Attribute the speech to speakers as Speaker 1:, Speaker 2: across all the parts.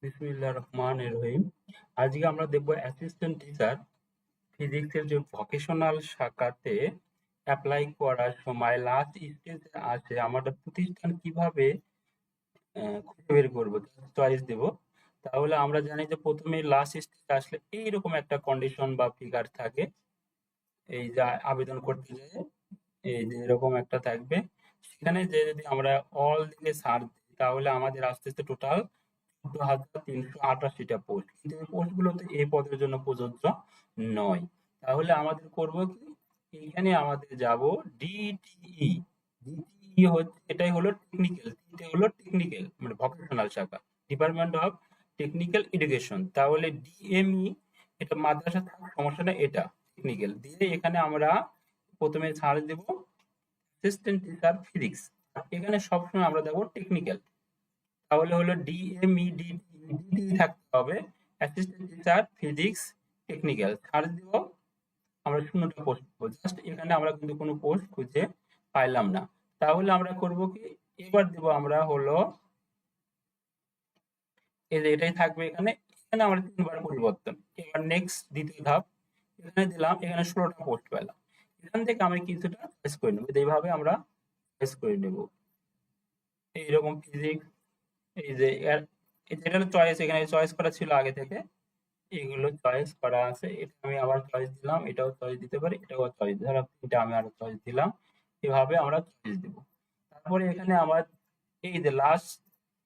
Speaker 1: বিসমিল্লাহির রহমানির রহিম। আজকে আমরা দেখব অ্যাসিস্ট্যান্ট টিচার ফিজিক্সের যে ভোকেশনাল শাখাতে অ্যাপ্লাই করার সময় লাস্ট স্টেজে আসে আমাদের প্রতিষ্ঠান কিভাবে খুঁজে বের করবো, চয়েস দেব। তাহলে আমরা জানি যে প্রথমে লাস্ট স্টেজে আসলে এইরকম একটা কন্ডিশন বা ফিগার থাকে। এই যে আবেদন করতে যায় এই যে এরকম একটা থাকবে, সেখানে যে যদি আমরা অল দিকে সার্চ দিই তাহলে আমাদের আস্তে আস্তে টোটাল 14,388টা পোস্ট, কিন্তু এই পোস্টগুলোতে এই পদের জন্য প্রযোজ্য নয়। তাহলে আমাদের করব কি, এইখানে আমাদের যাব ডিটিই। ডিটিই হচ্ছে, এটাই হলো টেকনিক্যাল, এটা হলো টেকনিক্যাল মানে ভোকেশনাল শাখা, ডিপার্টমেন্ট অফ টেকনিক্যাল এডুকেশন। তাহলে ডিএমই এটা মাদ্রাসা থাকার সমস্যা না, এটা টেকনিক্যাল দিয়ে এখানে আমরা প্রথমে সার্চ দেব অ্যাসিস্ট্যান্ট টিচার ফিজিক্স। এখানে সবসময় আমরা দেখবো টেকনিক্যাল, তাহলে হলো ডিএমইডি থাকতে হবে, assistant teacher physics technical. Search দিব, আমরা শূন্যটা পোস্ট করবো। জাস্ট এখানে আমরা কিন্তু কোনো পোস্ট খুঁজে পাইলাম না। তাহলে আমরা করব কি, এবার দেব আমরা হলো এই যে এটাই থাকবে এখানে। এখানে আমরা 3 বার পরিবর্তন। এবার নেক্সট দ্বিতীয় ধাপ, এখানে দিলাম, এখানে 16টা পোস্ট পেলাম। এখান থেকে আমি কিছুটা চয়েস করে নেবো, এইভাবে আমরা চয়েস করে নেব। এইরকম ফিজিক্স, এই যে যেটা চয়েস এখানে চয়েস করা ছিল আগে থেকে, এগুলো চয়েস করা আছে। এটা আমি আবার চয়েস দিলাম, এটাও চয়েস দিতে পারি, এটাও চয়েস, ধরো এটা আমি আরো চয়েস দিলাম। এভাবে আমরা চয়েস দিব। তারপরে এখানে আমার এই যে লাস্ট,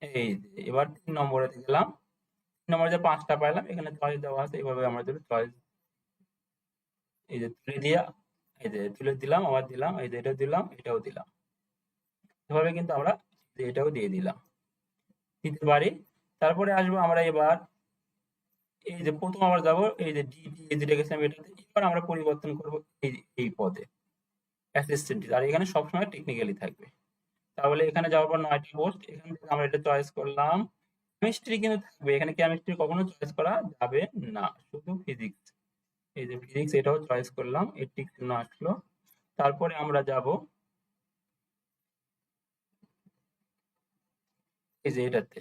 Speaker 1: এই যে এবার 3 নম্বরে গেলাম। 3 নম্বরে যে 5টা পাইলাম, এখানে চয়েস দেওয়া আছে, এইভাবে আমরা যদি চয়েস এই যে তুলে দিয়া, এই যে তুলে দিলাম, আবার দিলাম, এই যে এটাও দিলাম, এটাও দিলাম। এভাবে কিন্তু আমরা এটাও দিয়ে দিলাম, দিতে পারি। তারপরে আসবো আমরা এবার এই যে প্রথম আবার যাব এই যে ডিটি যেটা গেছিলাম এটাতে, এবার আমরা পরিবর্তন করব এই পদে অ্যাসিস্ট্যান্ট, আর এখানে সবসময় টেকনিক্যালি থাকবে। তাহলে এখানে যাওয়ার পর 9টা পোস্ট, এখান থেকে আমরা এটা চয়েস করলাম। কেমিস্ট্রি কিন্তু থাকবে এখানে, কেমিস্ট্রি কখনো চয়েস করা যাবে না, শুধু ফিজিক্স। এই যে ফিজিক্স, এটাও চয়েস করলাম, এর টিক চিহ্ন আসলো। তারপরে আমরা যাব এই যে এটাতে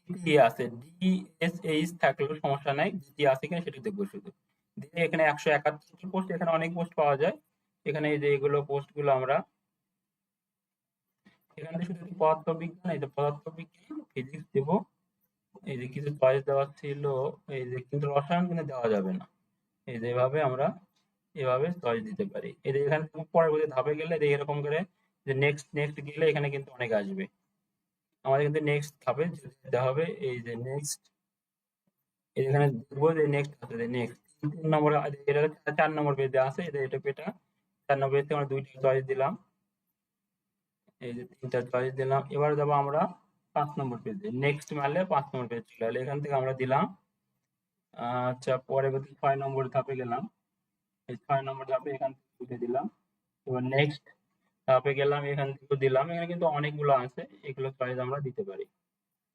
Speaker 1: ডিটি আছে, ডিএসএইচ থাকলেও সমস্যা নাই, ডিটি আছে কিনা সেটা দেখবো শুধু। দিয়ে এখানে 171টা পোস্ট, এখানে অনেক পোস্ট পাওয়া যায়। এখানে এই যে এগুলো পোস্ট গুলো আমরা এখান থেকে শুধু পদার্থবিজ্ঞান, এই যে পদার্থবিজ্ঞান ফিজিক্স দেব। এই যে কিছু চয়েস দেওয়া ছিল, এই যে কিন্তু রসায়ন কিন্তু দেওয়া যাবে না। এই যে এভাবে আমরা এভাবে চয়েস দিতে পারি। এই যে এখানে পরবর্তী ধাপে গেলে এই যে এরকম করে যে নেক্সট নেক্সট গেলে এখানে কিন্তু অনেক আসবে। আমাদের কিন্তু নেক্সট ধাপে যেতে হবে। এই যে নেক্সট, এখানে দেখবো যে নেক্সট আছে, যে নেক্সট 3 নম্বরে, এটা 4 নম্বর পেজে আছে, এটা পেটা 4 নম্বর পেজে আমরা 2টা চয়েস দিলাম, এই যে 3টা চয়েস দিলাম। এবার যাবো আমরা 5 নম্বর পেজে, নেক্সট মারলে 5 নম্বর পেজ চলে এলো, এখান থেকে আমরা দিলাম। আচ্ছা, পরবর্তী 6 নম্বর ধাপে গেলাম, এই 6 নম্বর ধাপে এখান থেকে তুলে দিলাম। এবার নেক্সট ধাপে গেলাম, এখান থেকে দিলাম। এখানে কিন্তু অনেকগুলো আছে, এগুলো চয়েস আমরা দিতে পারি।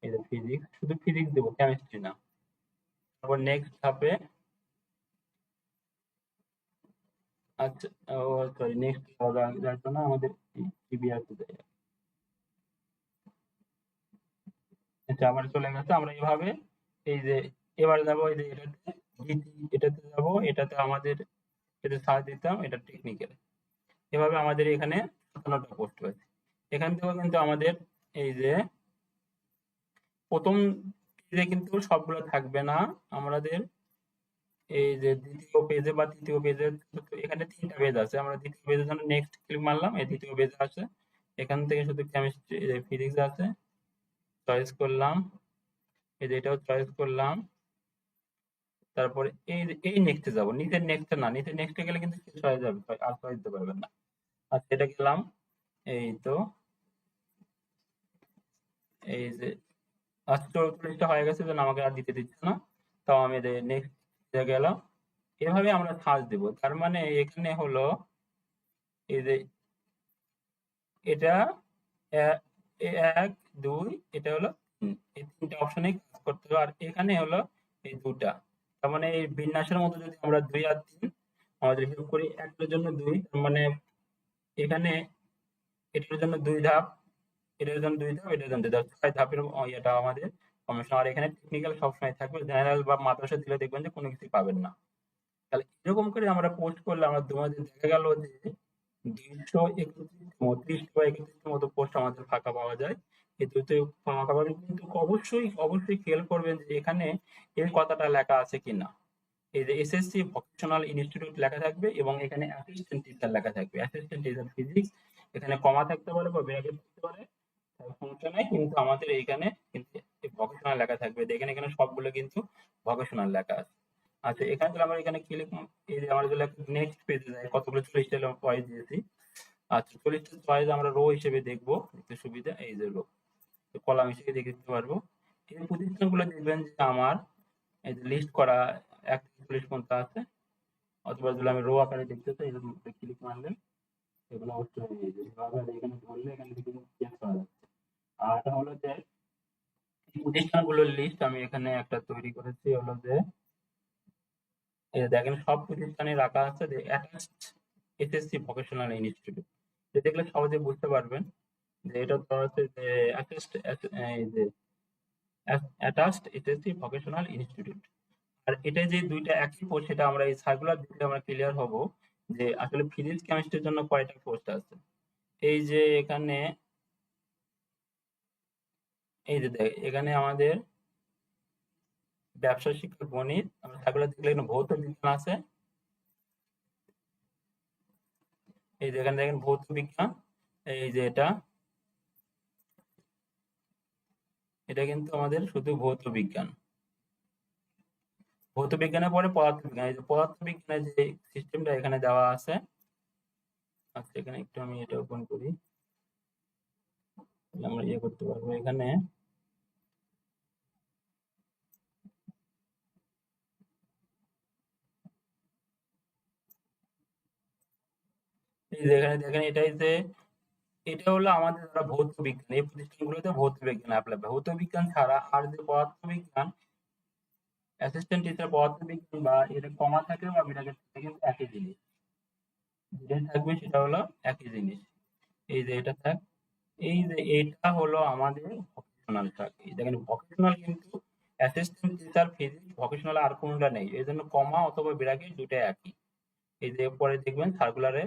Speaker 1: এই যে ফিজিক্স, শুধু ফিজিক্স দেবো, কেমিস্ট্রি না। তারপর নেক্সট ধাপে, আচ্ছা, ও সরি, নেক্সট যার জন্য আমাদের সিবিআরতে দেয়। আচ্ছা, আবার চলে গেছে। আমরা এইভাবে এই যে এবার যাবো এই যে এটাতে ডিটি, এটাতে যাবো, এটাতে আমাদের এটাতে সার্চ দিতাম, এটা টেকনিক্যাল। এভাবে আমাদের এখানে 57টা পোস্ট হয়েছে। এখান থেকেও কিন্তু আমাদের এই যে প্রথম পেজে কিন্তু সবগুলো থাকবে না আমাদের। এই যে দ্বিতীয় পেজে বা তৃতীয় পেজে, এখানে 3টা পেজ আছে, আমরা দ্বিতীয় পেজের জন্য নেক্সট ক্লিক মারলাম, এই দ্বিতীয় পেজে আসে। এখান থেকে শুধু কেমিস্ট্রি, ফিজিক্স আছে, চয়েস করলাম, এই যে এটাও চয়েস করলাম। তারপরে এই নেক্সটে যাব, নিচের নেক্সটে না, নিচের নেক্সটে গেলে কিন্তু শেষ হয়ে যাবে, আর চয়েস দিতে পারবেন না। আচ্ছা, এটা গেলাম, এই তো এই যে আচ্ছা 44টা হয়ে গেছে, যেন আমাকে আর দিতে দিচ্ছে না। তাও আমি নেক্সট গেলাম। এভাবে আমরা সার্চ দেব। তার মানে এখানে হলো এই যে এটা 1 2, এটা হলো 3, এই 3টা অপশনে কাজ করতে হবে। আর এখানে হলো এই 2টা। তার মানে এই বিন্যাসের মতো যদি আমরা 2 আর 3 আমাদের হিসাব করি, একটার জন্য 2, তার মানে এখানে এটার জন্য 2 ধাপ, এটার জন্য 2 ধাপ, এটার জন্য 2 ধাপ, 6 ধাপের ইয়েটা আমাদের কমিশন। আর এখানে টেকনিক্যাল সবসময় থাকবে, জেনারেল বা মাদ্রাসা দিলে দেখবেন যে কোনো কিছু পাবেন না। তাহলে এরকম করে আমরা পোস্ট করলে আমরা তোমাদের দেখা গেল যে 231 বা 31 মতো পোস্ট আমাদের ফাঁকা পাওয়া যায়। এই দুটো ফাঁকা পাবেন, কিন্তু অবশ্যই অবশ্যই খেয়াল করবেন যে এখানে এই কথাটা লেখা আছে কিনা। এই যে এসএসসি ভোকেশনাল ইনস্টিটিউট লেখা থাকবে এবং এখানে অ্যাসিস্ট্যান্ট টিচার লেখা থাকবে, অ্যাসিস্ট্যান্ট টিচার ফিজিক্স। এখানে কমা থাকতে পারে বা ব্র্যাকেট থাকতে পারে, সমস্যা নাই, কিন্তু আমাদের এইখানে কিন্তু ভোকেশনাল লেখা থাকবে। দেখেন এখানে সবগুলো কিন্তু ভোকেশনাল লেখা আছে। আচ্ছা, এখানে তাহলে আমরা এখানে ক্লিক, এই যে আমরা যদি নেক্সট পেজে যাই, কতগুলো 40টা চয়েস দিয়েছি। আচ্ছা, 40টা চয়েস আমরা রো হিসেবে দেখবো, দেখতে সুবিধা। এই যে রো, কলাম হিসেবে দেখতে পারবো। এই প্রতিষ্ঠানগুলো দেখবেন যে আমার এই যে লিস্ট করা 1 থেকে 40 পর্যন্ত আছে। অথবা যদি আমি রো আকারে দেখতে চাই, এরকম ক্লিক মারলে এগুলো অবশ্যই এই যে এভাবে এখানে ধরলে এখানে কিন্তু চেঞ্জ করা যাচ্ছে। আর এটা হলো যে এই প্রতিষ্ঠানগুলোর লিস্ট আমি এখানে একটা তৈরি করেছি, হলো যে এই যে দেখেন সব প্রতিষ্ঠানে রাখা আছে যে অ্যাটাচড এসএসসি ভোকেশনাল ইনস্টিটিউট। এটা দেখলে সহজে বুঝতে পারবেন যে এটা তো হচ্ছে যে এই যে অ্যাটাচড এসএসসি ভোকেশনাল ইনস্টিটিউট। আর এটা যে দুইটা একই পোস্ট, সেটা আমরা এই সার্কুলার দেখলে আমরা ক্লিয়ার হব যে আসলে ফিজিক্স কেমিস্ট্রির জন্য কয়টা পোস্ট আছে। এই যে এখানে এই যে এখানে আমাদের ব্যবসা শিক্ষা গণিত, আমরা সার্কুলার দেখলে এখানে ভৌত বিজ্ঞান আছে। এই যে এখানে দেখেন ভৌত বিজ্ঞান, এই যে এটা কিন্তু আমাদের শুধু ভৌত বিজ্ঞান। ভৌত বিজ্ঞানের পরে পদার্থ বিজ্ঞান, এই যে পদার্থ বিজ্ঞানের যে সিস্টেমটা এখানে দেওয়া আছে। আচ্ছা, এখানে একটু আমি এটা ওপেন করি, আমরা ইয়ে করতে পারবো এখানে। এই যে এখানে দেখেন এটাই যে এটা হলো আমাদের যারা ভৌত বিজ্ঞান, এই প্রতিষ্ঠানগুলোতে ভৌত বিজ্ঞান অ্যাপ্লাই। ভৌত বিজ্ঞান ছাড়া আর যে পদার্থ বিজ্ঞান, অ্যাসিস্ট্যান্ট টিচার পদার্থ বিজ্ঞান বা এটা কমা থাকে বা ব্র্যাকেট থাকে, কিন্তু একই জিনিস। যেটা থাকবে সেটা হলো একই জিনিস। এই যে এটা থাক, এই যে এটা হলো আমাদের ভোকেশনাল ট্র্যাক। এই দেখেন ভোকেশনাল কিন্তু অ্যাসিস্ট্যান্ট টিচার ফিজিক্স ভোকেশনাল আর কোনটা নেই, এই জন্য কমা অথবা ব্র্যাকেট দুটাই একই। এই যে পরে দেখবেন সার্কুলারে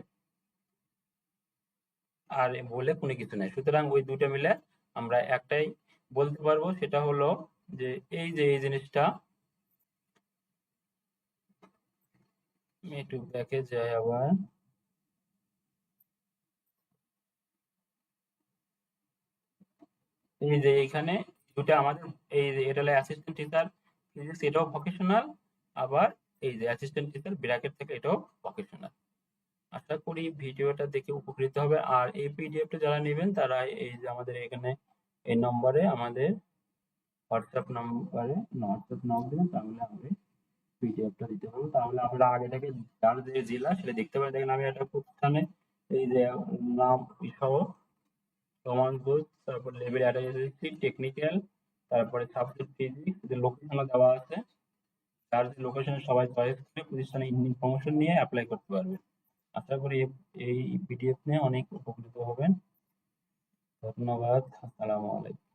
Speaker 1: আর বলে কোনো কিছু নাই, সুতরাং ওই দুটো মিলে আমরা একটাই বলতে পারবো, সেটা হলো যে এই যে এই জিনিসটা। একটু ব্যাকে যাই আবার। এই যে এখানে দুটো আমাদের, এই যে এটা হলো অ্যাসিস্ট্যান্ট টিচার ফিজিক্স, এটাও ভোকেশনাল। আবার এই যে অ্যাসিস্ট্যান্ট টিচার ব্র্যাকেট থেকে, এটাও ভোকেশনাল। আশা করি ভিডিওটা দেখে উপকৃত হবে। আর এই পিডিএফটা যারা নেবেন তারা এই যে আমাদের এখানে এই নম্বরে, আমাদের হোয়াটসঅ্যাপ নম্বরে হোয়াটসঅ্যাপ নক দিন, তাহলে আমি পিডিএফটা দিতে পারবো। তাহলে আপনারা আগে থেকে যার যে জেলা সেটা দেখতে পারেন। দেখেন আমি একটা প্রতিষ্ঠানে এই যে নাম সহ সমান ঘোষ, তারপর লেভেল অ্যাটাচমেন্ট টেকনিক্যাল, তারপরে সাবজেক্ট ফিজিক্স, যে লোকেশনও দেওয়া আছে। তার যে লোকেশনে সবাই চয়েস করে প্রতিষ্ঠানে ইনফরমেশন নিয়ে অ্যাপ্লাই করতে পারবে। আশা করি এই পিডিএফ নিয়ে অনেক উপকৃত হবেন। ধন্যবাদ। আসসালামু আলাইকুম।